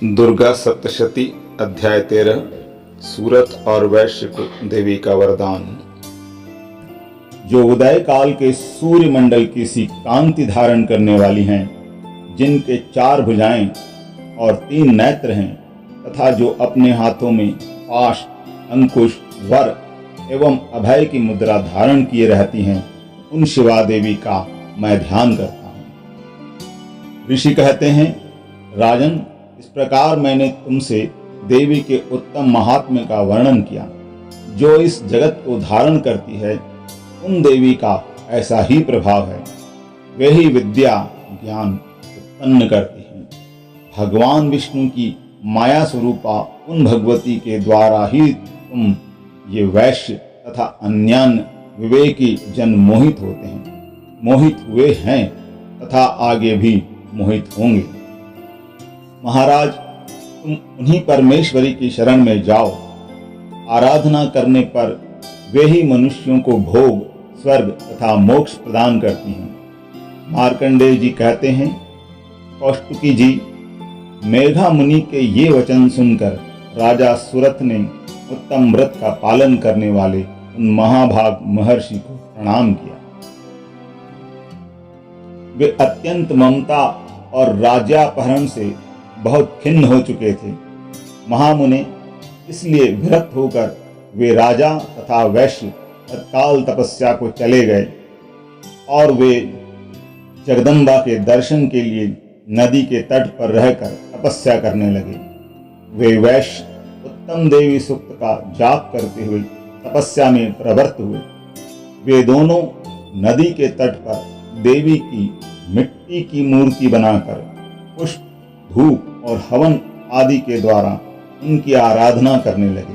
दुर्गा सप्तशती अध्याय 13 सूरत और वैश्य को देवी का वरदान। जो उदय काल के सूर्य मंडल की सी कांति धारण करने वाली हैं, जिनके 4 भुजाएं और 3 नेत्र हैं, तथा जो अपने हाथों में पाश, अंकुश, वर एवं अभय की मुद्रा धारण किए रहती हैं, उन शिवा देवी का मैं ध्यान करता हूँ। ऋषि कहते हैं, राजन, इस प्रकार मैंने तुमसे देवी के उत्तम महात्म्य का वर्णन किया। जो इस जगत को धारण करती है, उन देवी का ऐसा ही प्रभाव है। वे ही विद्या ज्ञान उत्पन्न करती हैं। भगवान विष्णु की माया स्वरूपा उन भगवती के द्वारा ही तुम ये वैश्य तथा अन्यान्य विवेकी जन मोहित होते हैं, मोहित हुए हैं तथा आगे भी मोहित होंगे। महाराज, तुम उन्हीं परमेश्वरी की शरण में जाओ। आराधना करने पर वे ही मनुष्यों को भोग, स्वर्ग तथा मोक्ष प्रदान करती हैं। मार्कंडेय जी कहते हैं, कौष्टुकी जी, मेघा मुनि के ये वचन सुनकर राजा सुरथ ने उत्तम व्रत का पालन करने वाले उन महाभाग महर्षि को प्रणाम किया। वे अत्यंत ममता और राज्यापहरण से बहुत खिन्न हो चुके थे। महामुने, इसलिए विरक्त होकर वे राजा तथा वैश्य तत्काल तपस्या को चले गए और वे जगदम्बा के दर्शन के लिए नदी के तट पर रहकर तपस्या करने लगे। वे वैश्य उत्तम देवी सूक्त का जाप करते हुए तपस्या में प्रवृत्त हुए। वे दोनों नदी के तट पर देवी की मिट्टी की मूर्ति बनाकर पुष्प, धूप और हवन आदि के द्वारा उनकी आराधना करने लगे।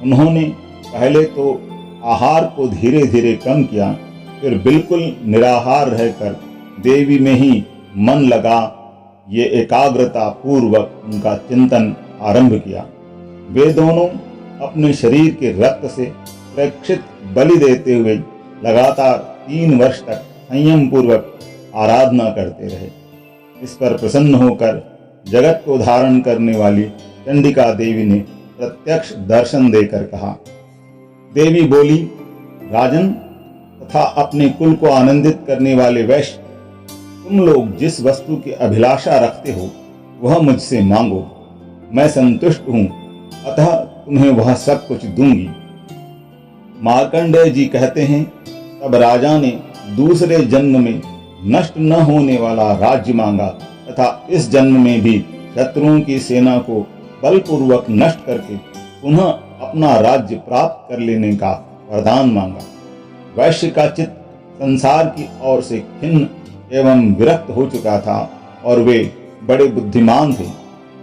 उन्होंने पहले तो आहार को धीरे धीरे कम किया, फिर बिल्कुल निराहार रहकर देवी में ही मन लगा ये एकाग्रता पूर्वक उनका चिंतन आरंभ किया। वे दोनों अपने शरीर के रक्त से प्रेक्षित बलि देते हुए लगातार 3 वर्ष तक संयम पूर्वक आराधना करते रहे। इस पर प्रसन्न होकर जगत को धारण करने वाली चंडिका देवी ने प्रत्यक्ष दर्शन देकर कहा। देवी बोली, राजन तथा अपने कुल को आनंदित करने वाले वैश्य, तुम लोग जिस वस्तु की अभिलाषा रखते हो वह मुझसे मांगो, मैं संतुष्ट हूं, अतः तुम्हें वह सब कुछ दूंगी। मार्कंडेय जी कहते हैं, तब राजा ने दूसरे जन्म में नष्ट न होने वाला राज्य मांगा तथा इस जन्म में भी शत्रुओं की सेना को बलपूर्वक नष्ट करके पुनः अपना राज्य प्राप्त कर लेने का वरदान मांगा। वैश्य का चित्त संसार की ओर से खिन्न एवं विरक्त हो चुका था और वे बड़े बुद्धिमान थे,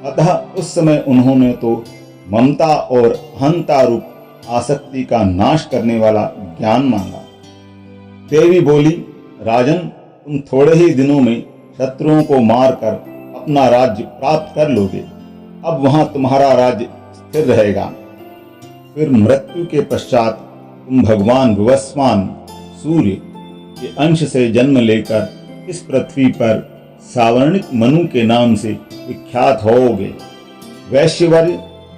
अतः उस समय उन्होंने तो ममता और अहंता रूप आसक्ति का नाश करने वाला ज्ञान मांगा। देवी बोली, राजन, तुम थोड़े ही दिनों में शत्रुओं को मारकर अपना राज्य प्राप्त कर लोगे। अब वहां तुम्हारा राज्य स्थिर रहेगा। फिर मृत्यु के पश्चात तुम भगवान विवस्वान सूर्य के अंश से जन्म लेकर इस पृथ्वी पर सावर्णिक मनु के नाम से विख्यात होोगे। वैश्यवर,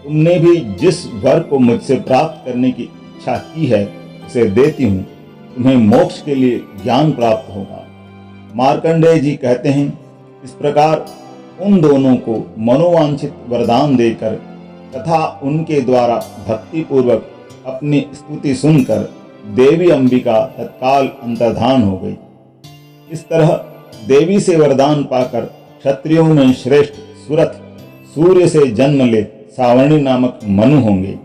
तुमने भी जिस वर को मुझसे प्राप्त करने की इच्छा की है उसे देती हूँ। तुम्हें मोक्ष के लिए ज्ञान प्राप्त होगा। मार्कंडेय जी कहते हैं, इस प्रकार उन दोनों को मनोवांछित वरदान देकर तथा उनके द्वारा भक्ति पूर्वक अपनी स्तुति सुनकर देवी अंबिका तत्काल अंतर्धान हो गई। इस तरह देवी से वरदान पाकर क्षत्रियों में श्रेष्ठ सुरथ सूर्य से जन्म ले सावर्णी नामक मनु होंगे।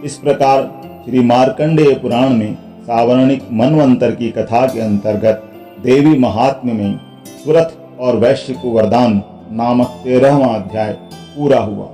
इस प्रकार श्री मार्कंडेय पुराण में सावर्णिक मनवंतर की कथा के अंतर्गत देवी महात्म्य में सुरथ और वैश्य को वरदान नामक 13वां अध्याय पूरा हुआ।